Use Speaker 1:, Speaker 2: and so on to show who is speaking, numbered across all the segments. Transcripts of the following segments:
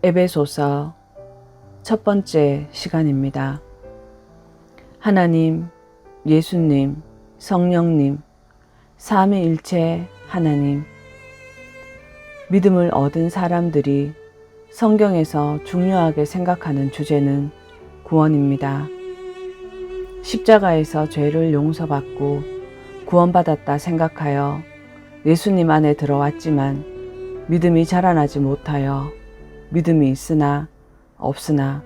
Speaker 1: 에베소서 첫 번째 시간입니다. 하나님, 예수님, 성령님, 삼위일체 하나님. 믿음을 얻은 사람들이 성경에서 중요하게 생각하는 주제는 구원입니다. 십자가에서 죄를 용서받고 구원받았다 생각하여 예수님 안에 들어왔지만 믿음이 자라나지 못하여 믿음이 있으나 없으나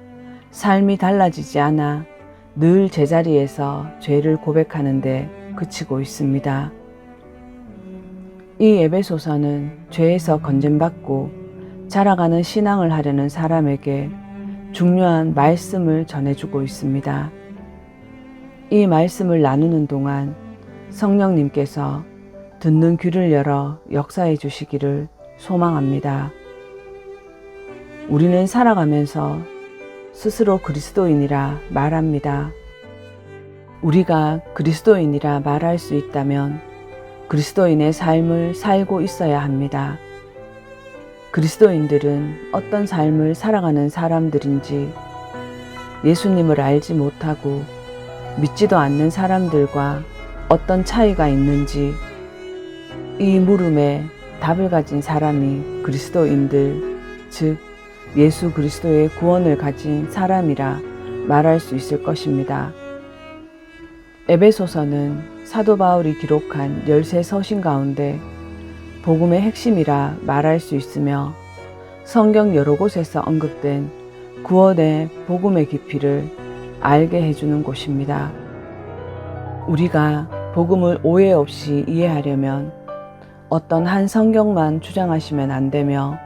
Speaker 1: 삶이 달라지지 않아 늘 제자리에서 죄를 고백하는데 그치고 있습니다. 이 에베소서는 죄에서 건짐받고 자라가는 신앙을 하려는 사람에게 중요한 말씀을 전해주고 있습니다. 이 말씀을 나누는 동안 성령님께서 듣는 귀를 열어 역사해 주시기를 소망합니다. 우리는 살아가면서 스스로 그리스도인이라 말합니다. 우리가 그리스도인이라 말할 수 있다면 그리스도인의 삶을 살고 있어야 합니다. 그리스도인들은 어떤 삶을 살아가는 사람들인지 예수님을 알지 못하고 믿지도 않는 사람들과 어떤 차이가 있는지 이 물음에 답을 가진 사람이 그리스도인들, 즉 예수 그리스도의 구원을 가진 사람이라 말할 수 있을 것입니다. 에베소서는 사도 바울이 기록한 13서신 가운데 복음의 핵심이라 말할 수 있으며 성경 여러 곳에서 언급된 구원의 복음의 깊이를 알게 해주는 곳입니다. 우리가 복음을 오해 없이 이해하려면 어떤 한 성경만 주장하시면 안 되며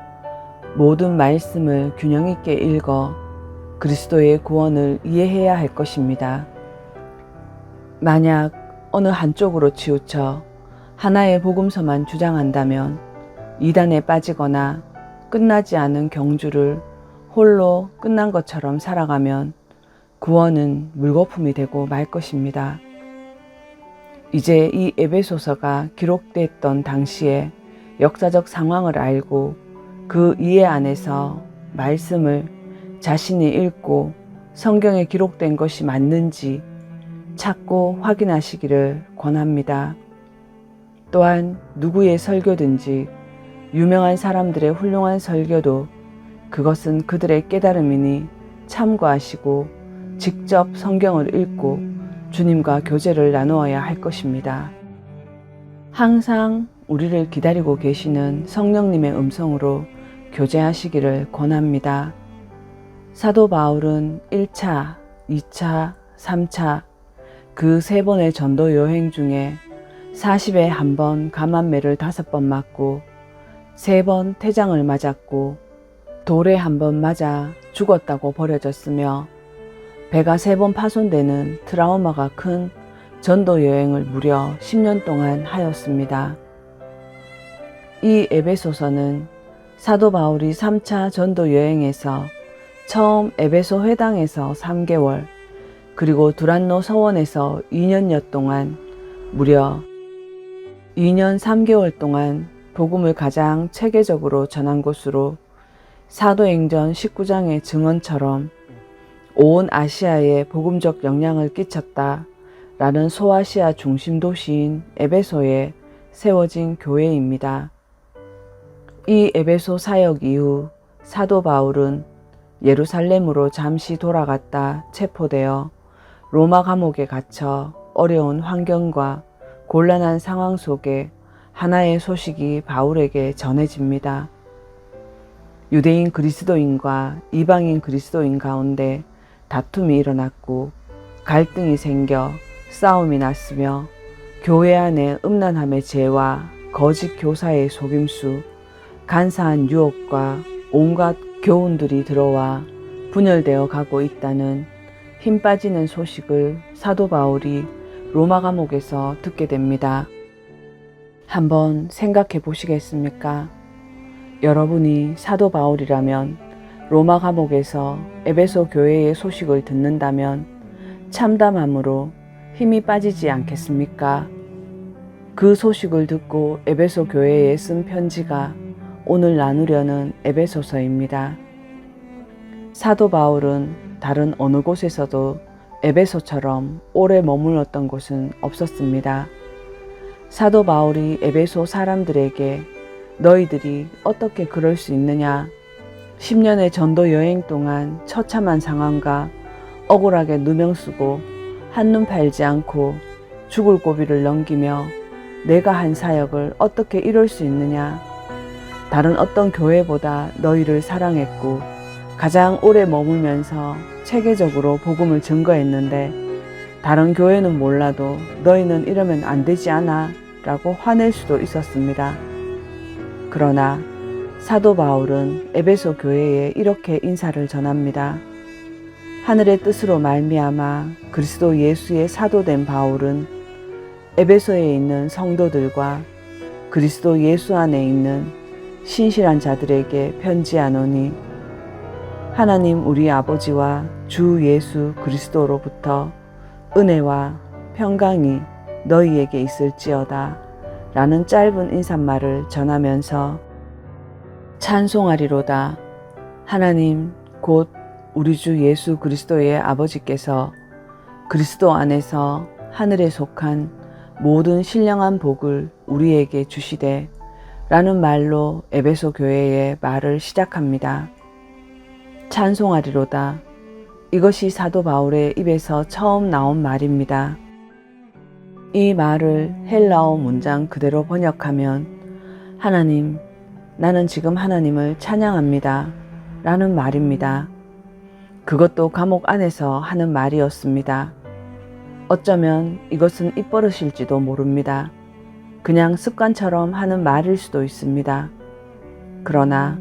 Speaker 1: 모든 말씀을 균형 있게 읽어 그리스도의 구원을 이해해야 할 것입니다. 만약 어느 한쪽으로 치우쳐 하나의 복음서만 주장한다면 이단에 빠지거나 끝나지 않은 경주를 홀로 끝난 것처럼 살아가면 구원은 물거품이 되고 말 것입니다. 이제 이 에베소서가 기록됐던 당시에 역사적 상황을 알고 그 이해 안에서 말씀을 자신이 읽고 성경에 기록된 것이 맞는지 찾고 확인하시기를 권합니다. 또한 누구의 설교든지 유명한 사람들의 훌륭한 설교도 그것은 그들의 깨달음이니 참고하시고 직접 성경을 읽고 주님과 교제를 나누어야 할 것입니다. 항상 우리를 기다리고 계시는 성령님의 음성으로 교제하시기를 권합니다. 사도 바울은 1차, 2차, 3차 그 3번의 전도 여행 중에 40에 1번 감암매를 5번 맞고 3번 태장을 맞았고 돌에 1번 맞아 죽었다고 버려졌으며 배가 3번 파손되는 트라우마가 큰 전도 여행을 무려 10년 동안 하였습니다. 이 에베소서는 사도 바울이 3차 전도 여행에서 처음 에베소 회당에서 3개월 그리고 두란노 서원에서 2년여 동안 무려 2년 3개월 동안 복음을 가장 체계적으로 전한 곳으로 사도행전 19장의 증언처럼 온 아시아에 복음적 영향을 끼쳤다라는 소아시아 중심 도시인 에베소에 세워진 교회입니다. 이 에베소 사역 이후 사도 바울은 예루살렘으로 잠시 돌아갔다 체포되어 로마 감옥에 갇혀 어려운 환경과 곤란한 상황 속에 하나의 소식이 바울에게 전해집니다. 유대인 그리스도인과 이방인 그리스도인 가운데 다툼이 일어났고 갈등이 생겨 싸움이 났으며 교회 안에 음란함의 죄와 거짓 교사의 속임수, 간사한 유혹과 온갖 교훈들이 들어와 분열되어 가고 있다는 힘 빠지는 소식을 사도 바울이 로마 감옥에서 듣게 됩니다. 한번 생각해 보시겠습니까? 여러분이 사도 바울이라면 로마 감옥에서 에베소 교회의 소식을 듣는다면 참담함으로 힘이 빠지지 않겠습니까? 그 소식을 듣고 에베소 교회에 쓴 편지가 오늘 나누려는 에베소서입니다. 사도 바울은 다른 어느 곳에서도 에베소처럼 오래 머물렀던 곳은 없었습니다. 사도 바울이 에베소 사람들에게 너희들이 어떻게 그럴 수 있느냐, 10년의 전도 여행 동안 처참한 상황과 억울하게 누명 쓰고 한눈 팔지 않고 죽을 고비를 넘기며 내가 한 사역을 어떻게 이룰 수 있느냐, 다른 어떤 교회보다 너희를 사랑했고 가장 오래 머물면서 체계적으로 복음을 증거했는데 다른 교회는 몰라도 너희는 이러면 안 되지 않아? 라고 화낼 수도 있었습니다. 그러나 사도 바울은 에베소 교회에 이렇게 인사를 전합니다. 하늘의 뜻으로 말미암아 그리스도 예수의 사도된 바울은 에베소에 있는 성도들과 그리스도 예수 안에 있는 신실한 자들에게 편지하노니 하나님 우리 아버지와 주 예수 그리스도로부터 은혜와 평강이 너희에게 있을지어다 라는 짧은 인사말을 전하면서 찬송하리로다. 하나님 곧 우리 주 예수 그리스도의 아버지께서 그리스도 안에서 하늘에 속한 모든 신령한 복을 우리에게 주시되 라는 말로 에베소 교회의 말을 시작합니다. 찬송하리로다. 이것이 사도 바울의 입에서 처음 나온 말입니다. 이 말을 헬라어 문장 그대로 번역하면 하나님, 나는 지금 하나님을 찬양합니다 라는 말입니다. 그것도 감옥 안에서 하는 말이었습니다. 어쩌면 이것은 입버릇일지도 모릅니다. 그냥 습관처럼 하는 말일 수도 있습니다. 그러나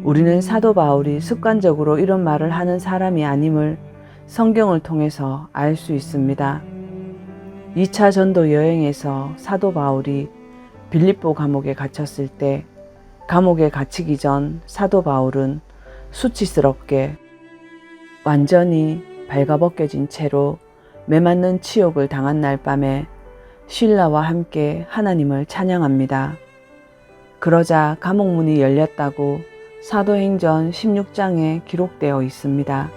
Speaker 1: 우리는 사도 바울이 습관적으로 이런 말을 하는 사람이 아님을 성경을 통해서 알 수 있습니다. 2차 전도 여행에서 사도 바울이 빌립보 감옥에 갇혔을 때 감옥에 갇히기 전 사도 바울은 수치스럽게 완전히 발가벗겨진 채로 매맞는 치욕을 당한 날 밤에 실라와 함께 하나님을 찬양합니다. 그러자 감옥문이 열렸다고 사도행전 16장에 기록되어 있습니다.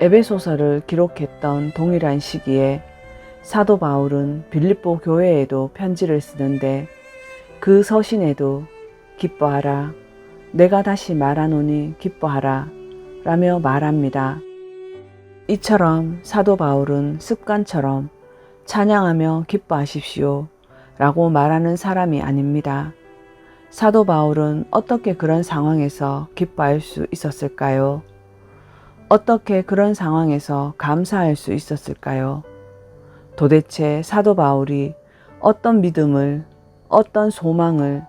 Speaker 1: 에베소서를 기록했던 동일한 시기에 사도 바울은 빌립보 교회에도 편지를 쓰는데 그 서신에도 기뻐하라, 내가 다시 말하노니 기뻐하라 라며 말합니다. 이처럼 사도 바울은 습관처럼 찬양하며 기뻐하십시오 라고 말하는 사람이 아닙니다. 사도 바울은 어떻게 그런 상황에서 기뻐할 수 있었을까요? 어떻게 그런 상황에서 감사할 수 있었을까요? 도대체 사도 바울이 어떤 믿음을, 어떤 소망을,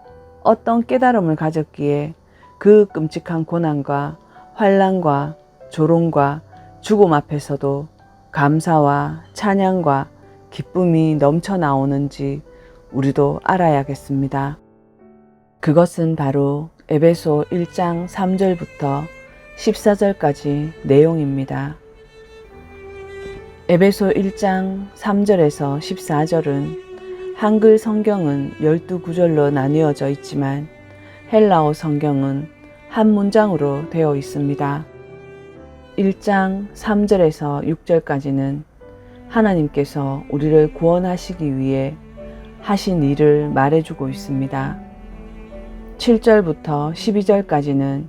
Speaker 1: 어떤 깨달음을 가졌기에 그 끔찍한 고난과 환난과 조롱과 죽음 앞에서도 감사와 찬양과 기쁨이 넘쳐나오는지 우리도 알아야겠습니다. 그것은 바로 에베소 1장 3절부터 14절까지 내용입니다. 에베소 1장 3절에서 14절은 한글 성경은 12구절로 나뉘어져 있지만 헬라어 성경은 한 문장으로 되어 있습니다. 1장 3절에서 6절까지는 하나님께서 우리를 구원하시기 위해 하신 일을 말해주고 있습니다. 7절부터 12절까지는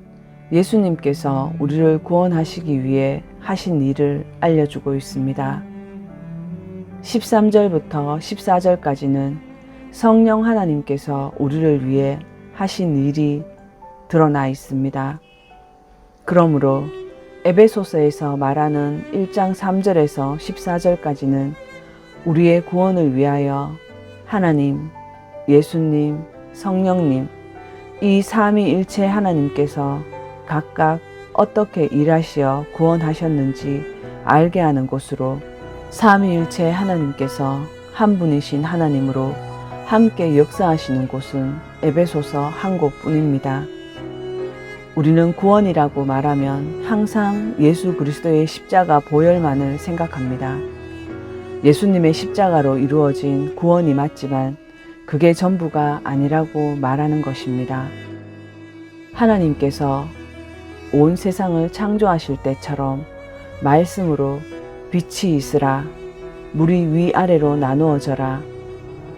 Speaker 1: 예수님께서 우리를 구원하시기 위해 하신 일을 알려주고 있습니다. 13절부터 14절까지는 성령 하나님께서 우리를 위해 하신 일이 드러나 있습니다. 그러므로 에베소서에서 말하는 1장 3절에서 14절까지는 우리의 구원을 위하여 하나님, 예수님, 성령님, 이 삼위일체 하나님께서 각각 어떻게 일하시어 구원하셨는지 알게 하는 곳으로 삼위일체 하나님께서 한 분이신 하나님으로 함께 역사하시는 곳은 에베소서 한 곳뿐입니다. 우리는 구원이라고 말하면 항상 예수 그리스도의 십자가 보혈만을 생각합니다. 예수님의 십자가로 이루어진 구원이 맞지만 그게 전부가 아니라고 말하는 것입니다. 하나님께서 온 세상을 창조하실 때처럼 말씀으로 빛이 있으라, 물이 위아래로 나누어져라,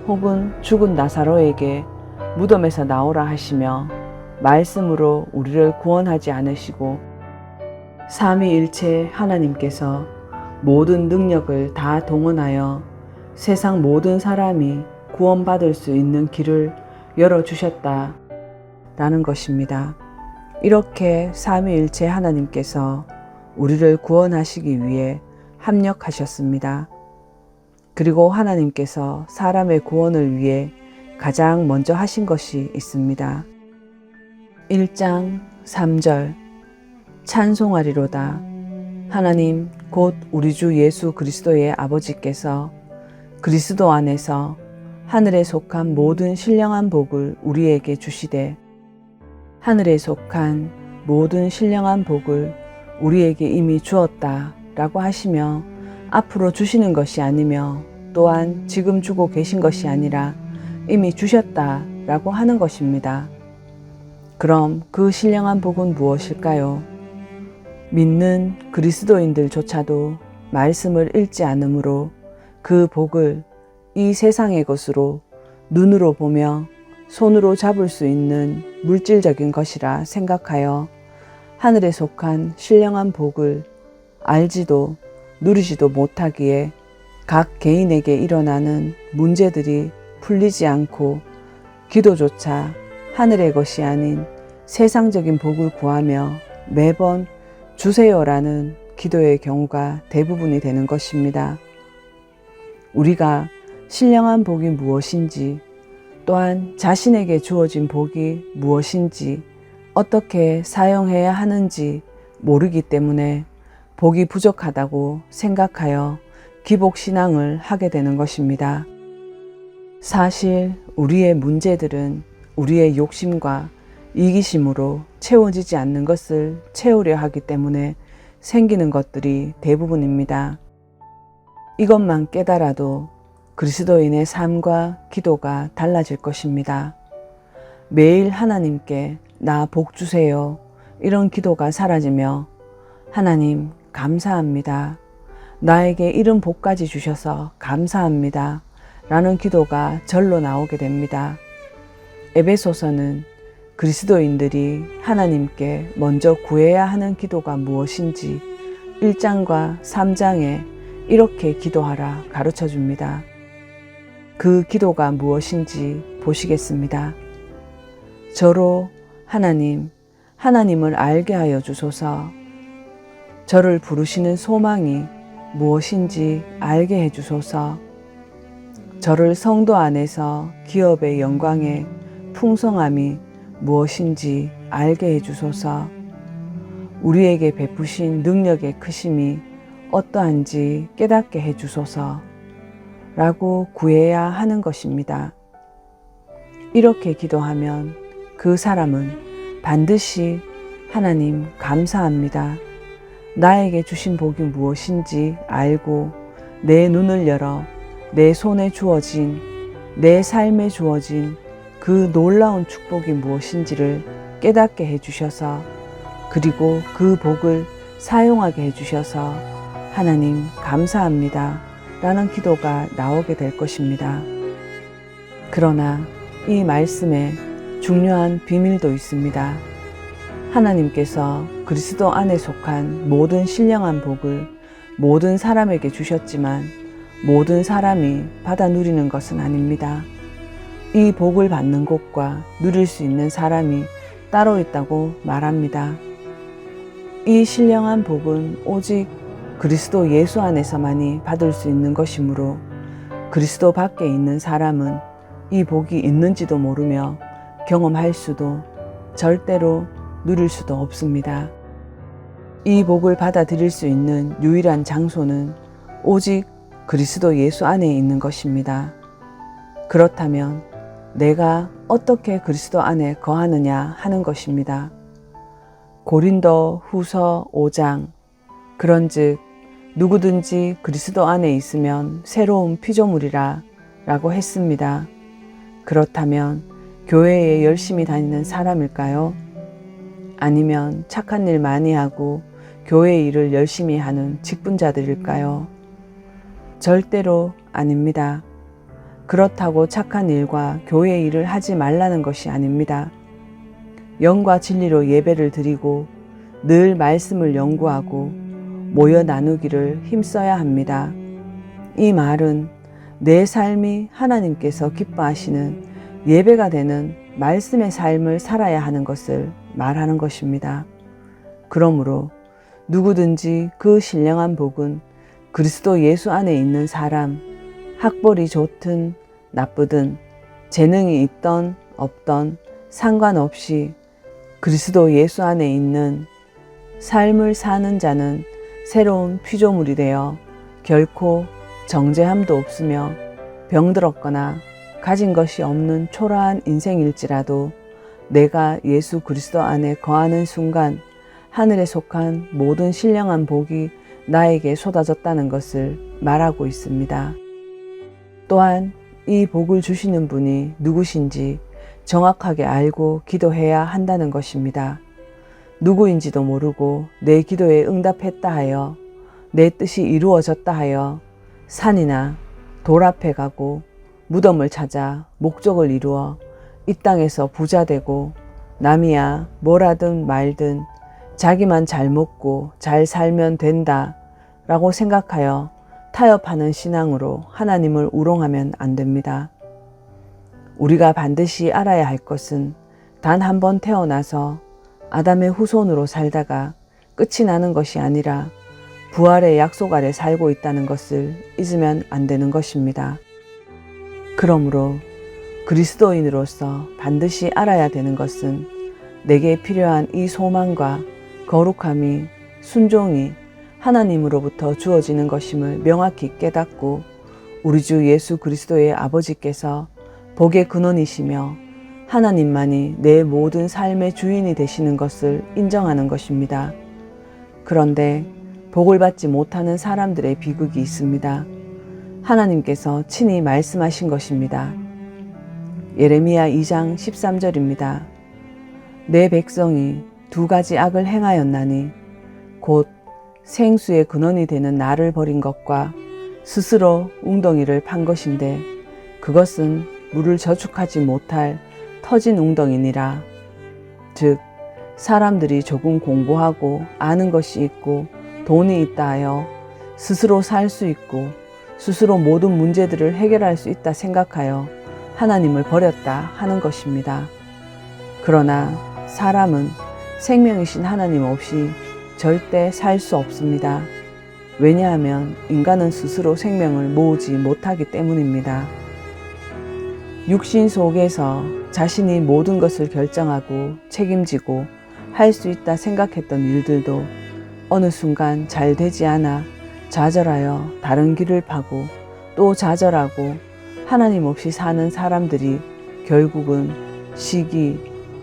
Speaker 1: 혹은 죽은 나사로에게 무덤에서 나오라 하시며 말씀으로 우리를 구원하지 않으시고 삼위일체 하나님께서 모든 능력을 다 동원하여 세상 모든 사람이 구원받을 수 있는 길을 열어주셨다 라는 것입니다. 이렇게 삼위일체 하나님께서 우리를 구원하시기 위해 합력하셨습니다. 그리고 하나님께서 사람의 구원을 위해 가장 먼저 하신 것이 있습니다. 1장 3절 찬송하리로다. 하나님 곧 우리 주 예수 그리스도의 아버지께서 그리스도 안에서 하늘에 속한 모든 신령한 복을 우리에게 주시되 하늘에 속한 모든 신령한 복을 우리에게 이미 주었다 라고 하시며 앞으로 주시는 것이 아니며 또한 지금 주고 계신 것이 아니라 이미 주셨다 라고 하는 것입니다. 그럼 그 신령한 복은 무엇일까요? 믿는 그리스도인들조차도 말씀을 읽지 않으므로 그 복을 이 세상의 것으로 눈으로 보며 손으로 잡을 수 있는 물질적인 것이라 생각하여 하늘에 속한 신령한 복을 알지도 누리지도 못하기에 각 개인에게 일어나는 문제들이 풀리지 않고 기도조차 하늘의 것이 아닌 세상적인 복을 구하며 매번 주세요라는 기도의 경우가 대부분이 되는 것입니다. 우리가 신령한 복이 무엇인지, 또한 자신에게 주어진 복이 무엇인지, 어떻게 사용해야 하는지 모르기 때문에 복이 부족하다고 생각하여 기복신앙을 하게 되는 것입니다. 사실 우리의 문제들은 우리의 욕심과 이기심으로 채워지지 않는 것을 채우려 하기 때문에 생기는 것들이 대부분입니다. 이것만 깨달아도 그리스도인의 삶과 기도가 달라질 것입니다. 매일 하나님께 나 복 주세요 이런 기도가 사라지며 하나님 감사합니다. 나에게 이런 복까지 주셔서 감사합니다 라는 기도가 절로 나오게 됩니다. 에베소서는 그리스도인들이 하나님께 먼저 구해야 하는 기도가 무엇인지 1장과 3장에 이렇게 기도하라 가르쳐 줍니다. 그 기도가 무엇인지 보시겠습니다. 저로 하나님을 알게 하여 주소서. 저를 부르시는 소망이 무엇인지 알게 해 주소서. 저를 성도 안에서 기업의 영광의 풍성함이 무엇인지 알게 해 주소서. 우리에게 베푸신 능력의 크심이 어떠한지 깨닫게 해 주소서 라고 구해야 하는 것입니다. 이렇게 기도하면 그 사람은 반드시 하나님 감사합니다. 나에게 주신 복이 무엇인지 알고 내 눈을 열어 내 손에 주어진, 내 삶에 주어진 그 놀라운 축복이 무엇인지를 깨닫게 해주셔서 그리고 그 복을 사용하게 해주셔서 하나님 감사합니다 라는 기도가 나오게 될 것입니다. 그러나 이 말씀에 중요한 비밀도 있습니다. 하나님께서 그리스도 안에 속한 모든 신령한 복을 모든 사람에게 주셨지만 모든 사람이 받아 누리는 것은 아닙니다. 이 복을 받는 곳과 누릴 수 있는 사람이 따로 있다고 말합니다. 이 신령한 복은 오직 그리스도 예수 안에서만이 받을 수 있는 것이므로 그리스도 밖에 있는 사람은 이 복이 있는지도 모르며 경험할 수도 절대로 누릴 수도 없습니다. 이 복을 받아들일 수 있는 유일한 장소는 오직 그리스도 예수 안에 있는 것입니다. 그렇다면 내가 어떻게 그리스도 안에 거하느냐 하는 것입니다. 고린도 후서 5장 그런즉 누구든지 그리스도 안에 있으면 새로운 피조물이라 라고 했습니다. 그렇다면 교회에 열심히 다니는 사람일까요? 아니면 착한 일 많이 하고 교회 일을 열심히 하는 직분자들일까요? 절대로 아닙니다. 그렇다고 착한 일과 교회 일을 하지 말라는 것이 아닙니다. 영과 진리로 예배를 드리고 늘 말씀을 연구하고 모여 나누기를 힘써야 합니다. 이 말은 내 삶이 하나님께서 기뻐하시는 예배가 되는 말씀의 삶을 살아야 하는 것을 말하는 것입니다. 그러므로 누구든지 그 신령한 복은 그리스도 예수 안에 있는 사람, 학벌이 좋든 나쁘든 재능이 있던 없던 상관없이 그리스도 예수 안에 있는 삶을 사는 자는 새로운 피조물이 되어 결코 정죄함도 없으며 병들었거나 가진 것이 없는 초라한 인생일지라도 내가 예수 그리스도 안에 거하는 순간 하늘에 속한 모든 신령한 복이 나에게 쏟아졌다는 것을 말하고 있습니다. 또한 이 복을 주시는 분이 누구신지 정확하게 알고 기도해야 한다는 것입니다. 누구인지도 모르고 내 기도에 응답했다 하여 내 뜻이 이루어졌다 하여 산이나 돌 앞에 가고 무덤을 찾아 목적을 이루어 이 땅에서 부자 되고 남이야 뭐라든 말든 자기만 잘 먹고 잘 살면 된다 라고 생각하여 타협하는 신앙으로 하나님을 우롱하면 안 됩니다. 우리가 반드시 알아야 할 것은 단 한 번 태어나서 아담의 후손으로 살다가 끝이 나는 것이 아니라 부활의 약속 아래 살고 있다는 것을 잊으면 안 되는 것입니다. 그러므로 그리스도인으로서 반드시 알아야 되는 것은 내게 필요한 이 소망과 거룩함이 순종이 하나님으로부터 주어지는 것임을 명확히 깨닫고 우리 주 예수 그리스도의 아버지께서 복의 근원이시며 하나님만이 내 모든 삶의 주인이 되시는 것을 인정하는 것입니다. 그런데 복을 받지 못하는 사람들의 비극이 있습니다. 하나님께서 친히 말씀하신 것입니다. 예레미야 2장 13절입니다. 내 백성이 두 가지 악을 행하였나니 곧 생수의 근원이 되는 나를 버린 것과 스스로 웅덩이를 판 것인데 그것은 물을 저축하지 못할 터진 웅덩이니라. 즉 사람들이 조금 공부하고 아는 것이 있고 돈이 있다 하여 스스로 살 수 있고 스스로 모든 문제들을 해결할 수 있다 생각하여 하나님을 버렸다 하는 것입니다. 그러나 사람은 생명이신 하나님 없이 절대 살 수 없습니다. 왜냐하면 인간은 스스로 생명을 모으지 못하기 때문입니다. 육신 속에서 자신이 모든 것을 결정하고 책임지고 할 수 있다 생각했던 일들도 어느 순간 잘 되지 않아 좌절하여 다른 길을 파고 또 좌절하고 하나님 없이 사는 사람들이 결국은 시기,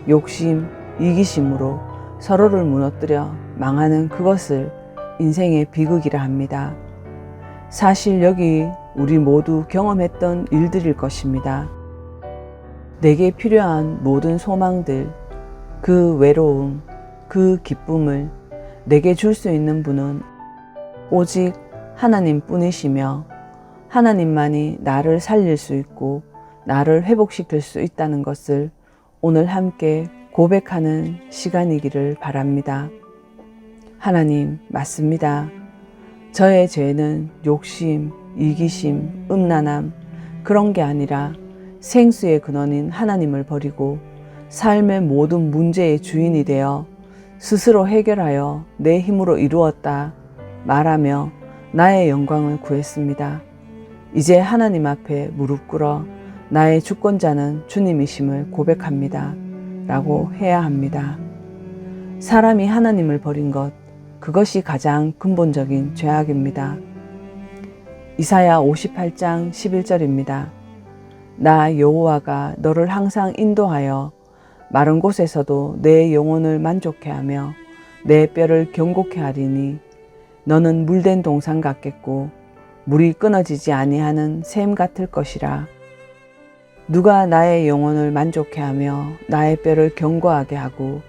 Speaker 1: 욕심, 이기심으로 서로를 무너뜨려 망하는 그것을 인생의 비극이라 합니다. 사실 여기 우리 모두 경험했던 일들일 것입니다. 내게 필요한 모든 소망들, 그 외로움, 그 기쁨을 내게 줄 수 있는 분은 오직 하나님 뿐이시며 하나님만이 나를 살릴 수 있고 나를 회복시킬 수 있다는 것을 오늘 함께 고백하는 시간이기를 바랍니다. 하나님, 맞습니다. 저의 죄는 욕심, 이기심, 음란함 그런 게 아니라 생수의 근원인 하나님을 버리고 삶의 모든 문제의 주인이 되어 스스로 해결하여 내 힘으로 이루었다 말하며 나의 영광을 구했습니다. 이제 하나님 앞에 무릎 꿇어 나의 주권자는 주님이심을 고백합니다. 라고 해야 합니다. 사람이 하나님을 버린 것, 그것이 가장 근본적인 죄악입니다. 이사야 58장 11절입니다. 나 여호와가 너를 항상 인도하여 마른 곳에서도 내 영혼을 만족해 하며 내 뼈를 경고케 하리니 너는 물된 동산 같겠고 물이 끊어지지 아니하는 샘 같을 것이라. 누가 나의 영혼을 만족해 하며 나의 뼈를 견고하게 하고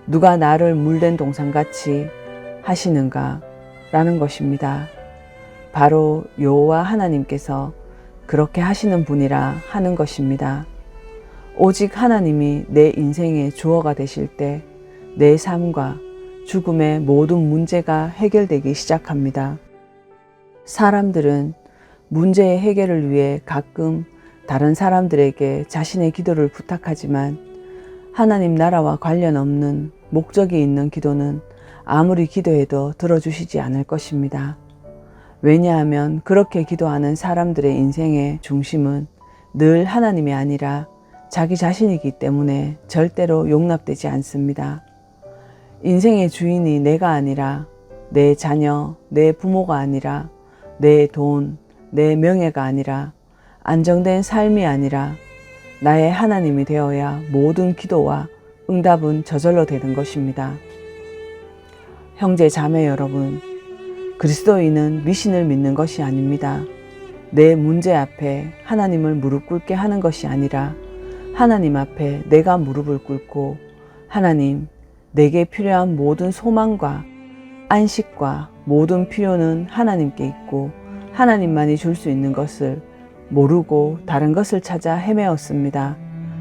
Speaker 1: 누가 나를 물된 동산같이 하시는가? 라는 것입니다. 바로 여호와 하나님께서 그렇게 하시는 분이라 하는 것입니다. 오직 하나님이 내 인생의 주어가 되실 때 내 삶과 죽음의 모든 문제가 해결되기 시작합니다. 사람들은 문제의 해결을 위해 가끔 다른 사람들에게 자신의 기도를 부탁하지만 하나님 나라와 관련 없는 목적이 있는 기도는 아무리 기도해도 들어주시지 않을 것입니다. 왜냐하면 그렇게 기도하는 사람들의 인생의 중심은 늘 하나님이 아니라 자기 자신이기 때문에 절대로 용납되지 않습니다. 인생의 주인이 내가 아니라 내 자녀, 내 부모가 아니라 내 돈, 내 명예가 아니라 안정된 삶이 아니라 나의 하나님이 되어야 모든 기도와 응답은 저절로 되는 것입니다. 형제 자매 여러분, 그리스도인은 미신을 믿는 것이 아닙니다. 내 문제 앞에 하나님을 무릎 꿇게 하는 것이 아니라 하나님 앞에 내가 무릎을 꿇고 하나님, 내게 필요한 모든 소망과 안식과 모든 필요는 하나님께 있고 하나님만이 줄 수 있는 것을 모르고 다른 것을 찾아 헤매었습니다.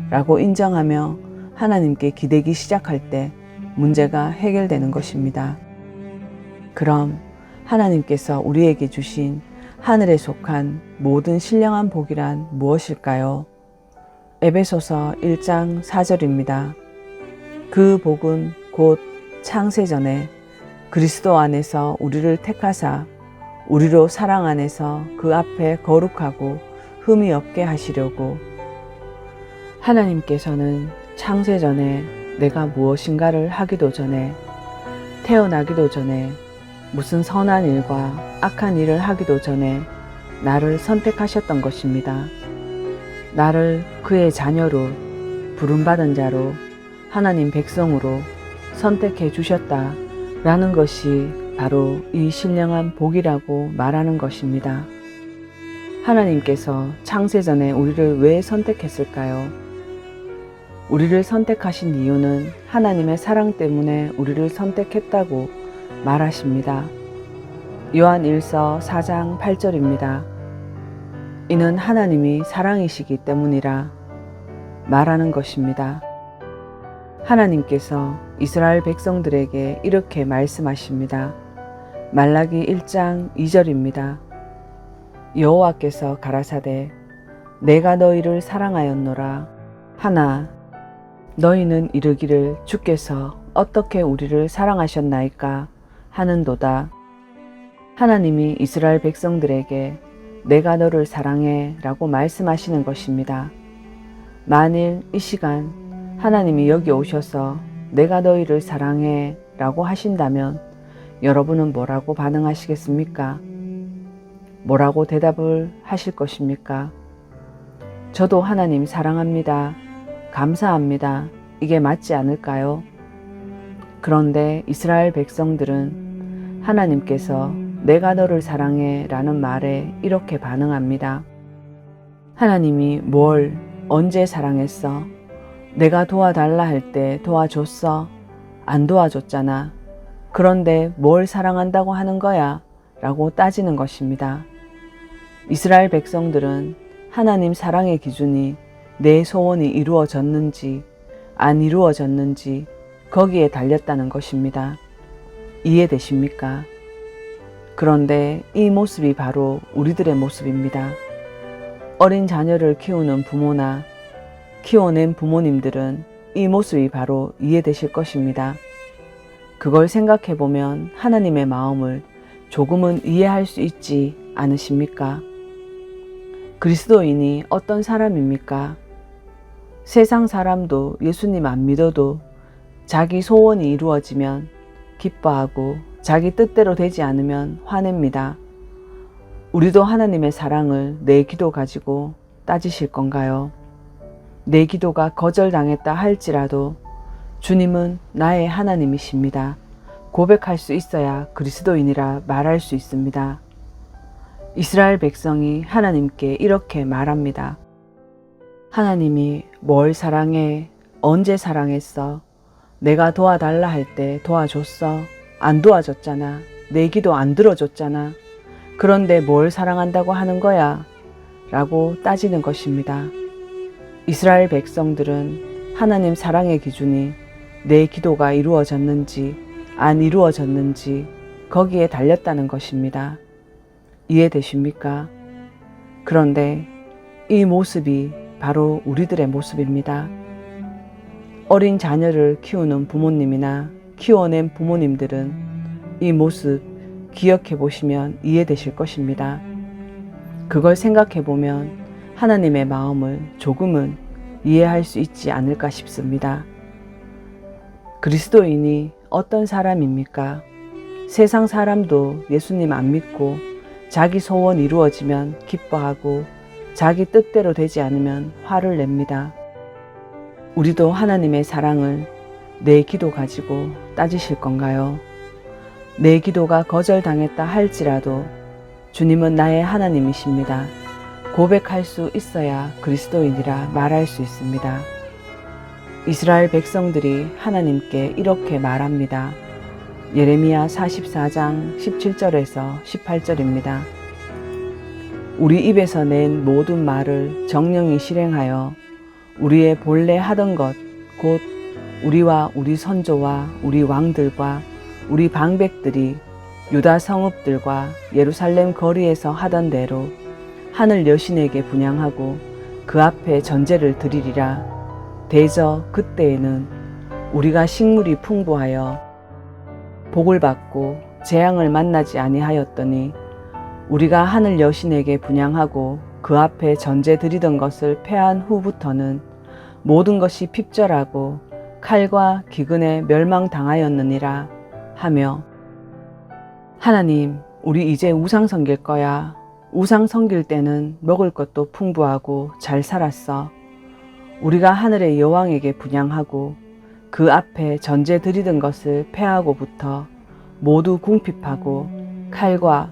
Speaker 1: 라고 인정하며 하나님께 기대기 시작할 때 문제가 해결되는 것입니다. 그럼 하나님께서 우리에게 주신 하늘에 속한 모든 신령한 복이란 무엇일까요? 에베소서 1장 4절입니다. 그 복은 곧 창세전에 그리스도 안에서 우리를 택하사 우리로 사랑 안에서 그 앞에 거룩하고 흠이 없게 하시려고. 하나님께서는 창세전에 내가 무엇인가를 하기도 전에 태어나기도 전에 무슨 선한 일과 악한 일을 하기도 전에 나를 선택하셨던 것입니다. 나를 그의 자녀로 부름받은 자로 하나님 백성으로 선택해 주셨다라는 것이 바로 이 신령한 복이라고 말하는 것입니다. 하나님께서 창세전에 우리를 왜 선택했을까요? 우리를 선택하신 이유는 하나님의 사랑 때문에 우리를 선택했다고 말하십니다. 요한 1서 4장 8절입니다. 이는 하나님이 사랑이시기 때문이라 말하는 것입니다. 하나님께서 이스라엘 백성들에게 이렇게 말씀하십니다. 말라기 1장 2절입니다. 여호와께서 가라사대 내가 너희를 사랑하였노라 하나 너희는 이르기를 주께서 어떻게 우리를 사랑하셨나이까 하는도다. 하나님이 이스라엘 백성들에게 내가 너를 사랑해 라고 말씀하시는 것입니다. 만일 이 시간 하나님이 여기 오셔서 내가 너희를 사랑해 라고 하신다면 여러분은 뭐라고 반응하시겠습니까? 뭐라고 대답을 하실 것입니까? 저도 하나님 사랑합니다. 감사합니다. 이게 맞지 않을까요? 그런데 이스라엘 백성들은 하나님께서 내가 너를 사랑해 라는 말에 이렇게 반응합니다. 하나님이 뭘 언제 사랑했어? 내가 도와달라 할 때 도와줬어? 안 도와줬잖아. 그런데 뭘 사랑한다고 하는 거야? 라고 따지는 것입니다. 이스라엘 백성들은 하나님 사랑의 기준이 내 소원이 이루어졌는지 안 이루어졌는지 거기에 달렸다는 것입니다. 이해되십니까? 그런데 이 모습이 바로 우리들의 모습입니다. 어린 자녀를 키우는 부모나 키워낸 부모님들은 이 모습이 바로 이해되실 것입니다. 그걸 생각해 보면 하나님의 마음을 조금은 이해할 수 있지 않으십니까? 그리스도인이 어떤 사람입니까? 세상 사람도 예수님 안 믿어도 자기 소원이 이루어지면 기뻐하고 자기 뜻대로 되지 않으면 화냅니다. 우리도 하나님의 사랑을 내 기도 가지고 따지실 건가요? 내 기도가 거절당했다 할지라도 주님은 나의 하나님이십니다. 고백할 수 있어야 그리스도인이라 말할 수 있습니다. 이스라엘 백성이 하나님께 이렇게 말합니다. 하나님이 뭘 사랑해? 언제 사랑했어? 내가 도와달라 할 때 도와줬어? 안 도와줬잖아. 내 기도 안 들어줬잖아. 그런데 뭘 사랑한다고 하는 거야? 라고 따지는 것입니다. 이스라엘 백성들은 하나님 사랑의 기준이 내 기도가 이루어졌는지 안 이루어졌는지 거기에 달렸다는 것입니다. 이해되십니까? 그런데 이 모습이 바로 우리들의 모습입니다. 어린 자녀를 키우는 부모님이나 키워낸 부모님들은 이 모습 기억해 보시면 이해되실 것입니다. 그걸 생각해 보면 하나님의 마음을 조금은 이해할 수 있지 않을까 싶습니다. 그리스도인이 어떤 사람입니까? 세상 사람도 예수님 안 믿고 자기 소원 이루어지면 기뻐하고 자기 뜻대로 되지 않으면 화를 냅니다. 우리도 하나님의 사랑을 내 기도 가지고 따지실 건가요? 내 기도가 거절당했다 할지라도 주님은 나의 하나님이십니다. 고백할 수 있어야 그리스도인이라 말할 수 있습니다. 이스라엘 백성들이 하나님께 이렇게 말합니다. 예레미야 44장 17절에서 18절입니다. 우리 입에서 낸 모든 말을 정령이 실행하여 우리의 본래 하던 것, 곧 우리와 우리 선조와 우리 왕들과 우리 방백들이 유다 성읍들과 예루살렘 거리에서 하던 대로 하늘 여신에게 분향하고 그 앞에 전제를 드리리라. 대저 그때에는 우리가 식물이 풍부하여 복을 받고 재앙을 만나지 아니하였더니 우리가 하늘 여신에게 분향하고 그 앞에 전제 드리던 것을 패한 후부터는 모든 것이 핍절하고 칼과 기근에 멸망당하였느니라 하며, 하나님, 우리 이제 우상 섬길 거야. 우상 섬길 때는 먹을 것도 풍부하고 잘 살았어. 우리가 하늘의 여왕에게 분향하고 그 앞에 전제 드리던 것을 패하고부터 모두 궁핍하고 칼과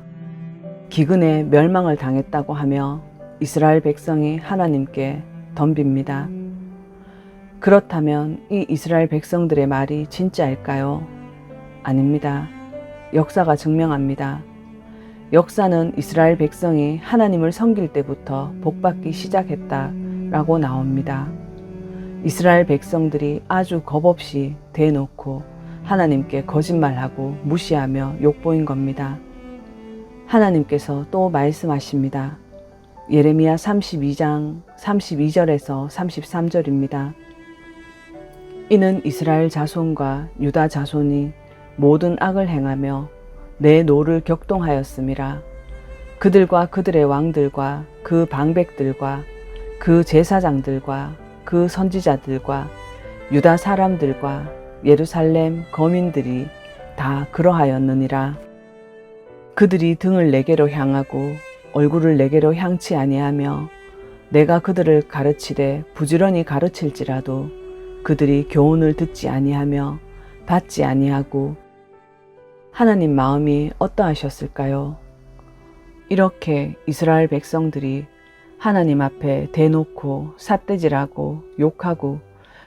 Speaker 1: 기근에 멸망을 당했다고 하며 이스라엘 백성이 하나님께 덤빕니다. 그렇다면 이 이스라엘 백성들의 말이 진짜일까요? 아닙니다. 역사가 증명합니다. 역사는 이스라엘 백성이 하나님을 섬길 때부터 복받기 시작했다라고 나옵니다. 이스라엘 백성들이 아주 겁없이 대놓고 하나님께 거짓말하고 무시하며 욕보인 겁니다. 하나님께서 또 말씀하십니다. 예레미야 32장 32절에서 33절입니다. 이는 이스라엘 자손과 유다 자손이 모든 악을 행하며 내 노를 격동하였음이라. 그들과 그들의 왕들과 그 방백들과 그 제사장들과 그 선지자들과 유다 사람들과 예루살렘 거민들이 다 그러하였느니라. 그들이 등을 내게로 향하고 얼굴을 내게로 향치 아니하며 내가 그들을 가르치되 부지런히 가르칠지라도 그들이 교훈을 듣지 아니하며 받지 아니하고 하나님 마음이 어떠하셨을까요? 이렇게 이스라엘 백성들이 하나님 앞에 대놓고 삿대질하고 욕하고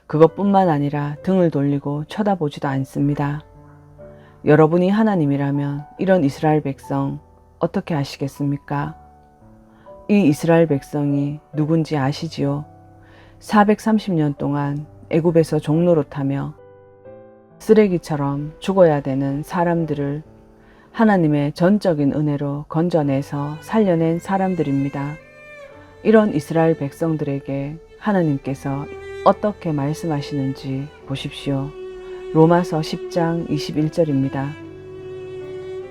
Speaker 1: 그것뿐만 아니라 등을 돌리고 쳐다보지도 않습니다. 여러분이 하나님이라면 이런 이스라엘 백성 어떻게 하시겠습니까? 이 이스라엘 백성이 누군지 아시지요? 430년 동안 애굽에서 종노릇하며 쓰레기처럼 죽어야 되는 사람들을 하나님의 전적인 은혜로 건져내서 살려낸 사람들입니다. 이런 이스라엘 백성들에게 하나님께서 어떻게 말씀하시는지 보십시오. 로마서 10장 21절입니다.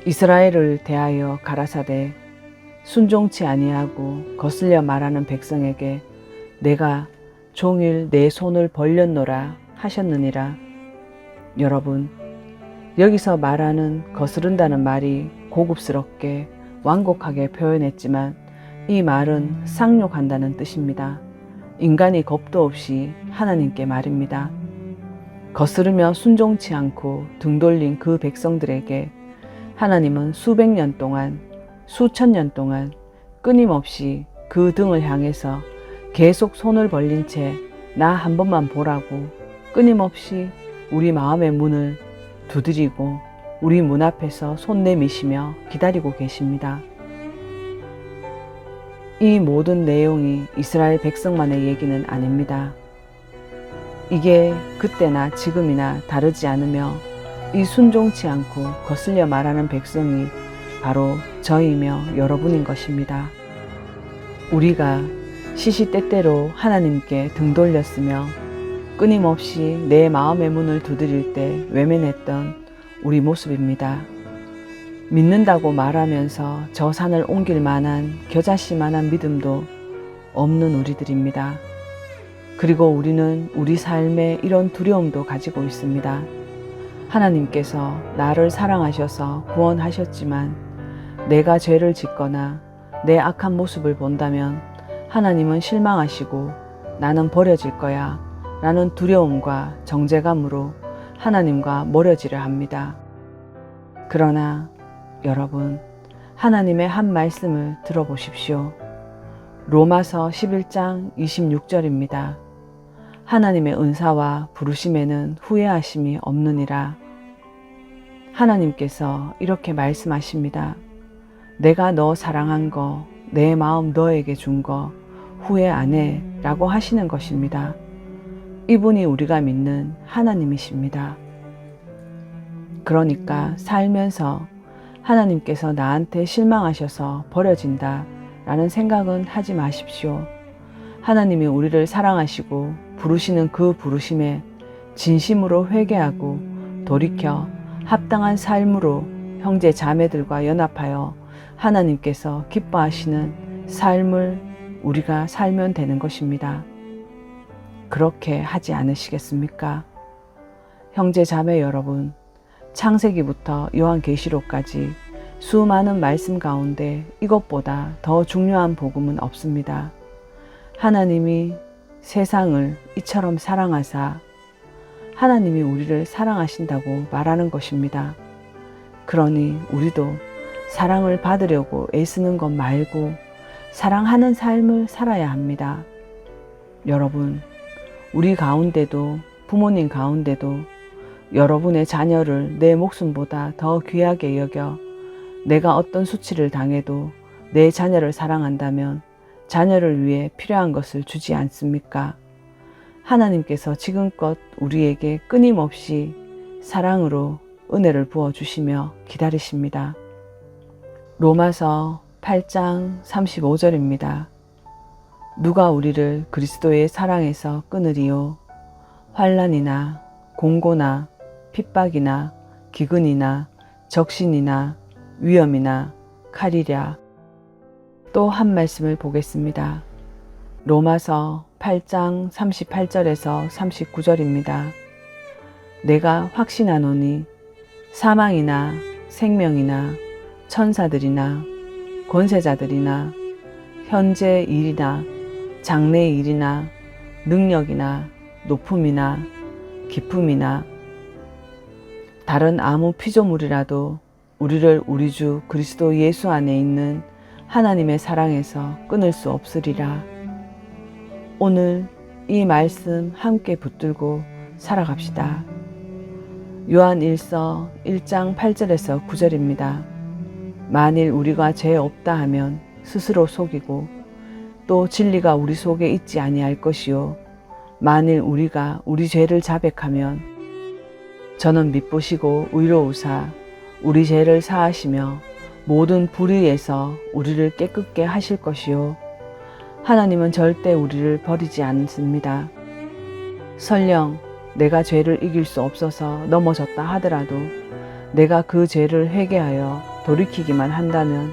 Speaker 1: 이스라엘을 대하여 가라사대 순종치 아니하고 거슬려 말하는 백성에게 내가 종일 내 손을 벌렸노라 하셨느니라. 여러분, 여기서 말하는 거스른다는 말이 고급스럽게 완곡하게 표현했지만 이 말은 쌍욕한다는 뜻입니다. 인간이 겁도 없이 하나님께 말입니다. 거스르며 순종치 않고 등 돌린 그 백성들에게 하나님은 수백 년 동안, 수천 년 동안 끊임없이 그 등을 향해서 계속 손을 벌린 채 나 한 번만 보라고 끊임없이 우리 마음의 문을 두드리고 우리 문 앞에서 손 내미시며 기다리고 계십니다. 이 모든 내용이 이스라엘 백성만의 얘기는 아닙니다. 이게 그때나 지금이나 다르지 않으며 이 순종치 않고 거슬려 말하는 백성이 바로 저이며 여러분인 것입니다. 우리가 시시때때로 하나님께 등 돌렸으며 끊임없이 내 마음의 문을 두드릴 때 외면했던 우리 모습입니다. 믿는다고 말하면서 저 산을 옮길 만한 겨자씨만한 믿음도 없는 우리들입니다. 그리고 우리는 우리 삶에 이런 두려움도 가지고 있습니다. 하나님께서 나를 사랑하셔서 구원하셨지만 내가 죄를 짓거나 내 악한 모습을 본다면 하나님은 실망하시고 나는 버려질 거야 라는 두려움과 정죄감으로 하나님과 멀어지려 합니다. 그러나 여러분, 하나님의 한 말씀을 들어보십시오. 로마서 11장 26절입니다. 하나님의 은사와 부르심에는 후회하심이 없느니라. 하나님께서 이렇게 말씀하십니다. 내가 너 사랑한 거, 내 마음 너에게 준 거 후회 안 해 라고 하시는 것입니다. 이분이 우리가 믿는 하나님이십니다. 그러니까 살면서 하나님께서 나한테 실망하셔서 버려진다 라는 생각은 하지 마십시오. 하나님이 우리를 사랑하시고 부르시는 그 부르심에 진심으로 회개하고 돌이켜 합당한 삶으로 형제 자매들과 연합하여 하나님께서 기뻐하시는 삶을 우리가 살면 되는 것입니다. 그렇게 하지 않으시겠습니까? 형제 자매 여러분, 창세기부터 요한계시록까지 수많은 말씀 가운데 이것보다 더 중요한 복음은 없습니다. 하나님이 세상을 이처럼 사랑하사 하나님이 우리를 사랑하신다고 말하는 것입니다. 그러니 우리도 사랑을 받으려고 애쓰는 것 말고 사랑하는 삶을 살아야 합니다. 여러분, 우리 가운데도 부모님 가운데도 여러분의 자녀를 내 목숨보다 더 귀하게 여겨 내가 어떤 수치를 당해도 내 자녀를 사랑한다면 자녀를 위해 필요한 것을 주지 않습니까? 하나님께서 지금껏 우리에게 끊임없이 사랑으로 은혜를 부어주시며 기다리십니다. 로마서 8장 35절입니다. 누가 우리를 그리스도의 사랑에서 끊으리요? 환난이나 공고나 핍박이나 기근이나 적신이나 위험이나 칼이랴. 또 한 말씀을 보겠습니다. 로마서 8장 38절에서 39절입니다. 내가 확신하노니 사망이나 생명이나 천사들이나 권세자들이나 현재 일이나 장래 일이나 능력이나 높음이나 기품이나 다른 아무 피조물이라도 우리를 우리 주 그리스도 예수 안에 있는 하나님의 사랑에서 끊을 수 없으리라. 오늘 이 말씀 함께 붙들고 살아갑시다. 요한 1서 1장 8절에서 9절입니다. 만일 우리가 죄 없다 하면 스스로 속이고 또 진리가 우리 속에 있지 아니할 것이요 만일 우리가 우리 죄를 자백하면 저는 미쁘시고 의로우사 우리 죄를 사하시며 모든 불의에서 우리를 깨끗게 하실 것이요 하나님은 절대 우리를 버리지 않습니다. 설령 내가 죄를 이길 수 없어서 넘어졌다 하더라도 내가 그 죄를 회개하여 돌이키기만 한다면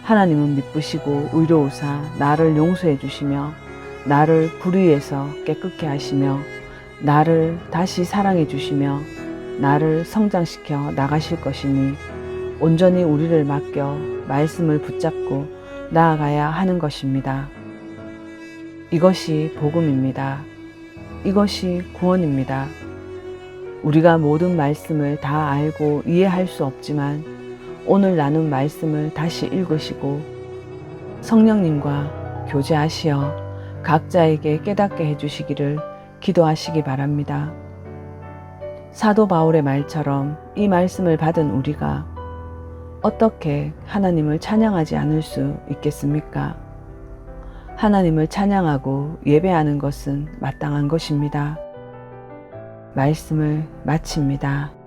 Speaker 1: 하나님은 미쁘시고 의로우사 나를 용서해 주시며 나를 불의에서 깨끗게 하시며 나를 다시 사랑해 주시며 나를 성장시켜 나가실 것이니 온전히 우리를 맡겨 말씀을 붙잡고 나아가야 하는 것입니다. 이것이 복음입니다. 이것이 구원입니다. 우리가 모든 말씀을 다 알고 이해할 수 없지만 오늘 나눈 말씀을 다시 읽으시고 성령님과 교제하시어 각자에게 깨닫게 해주시기를 기도하시기 바랍니다. 사도 바울의 말처럼 이 말씀을 받은 우리가 어떻게 하나님을 찬양하지 않을 수 있겠습니까? 하나님을 찬양하고 예배하는 것은 마땅한 것입니다. 말씀을 마칩니다.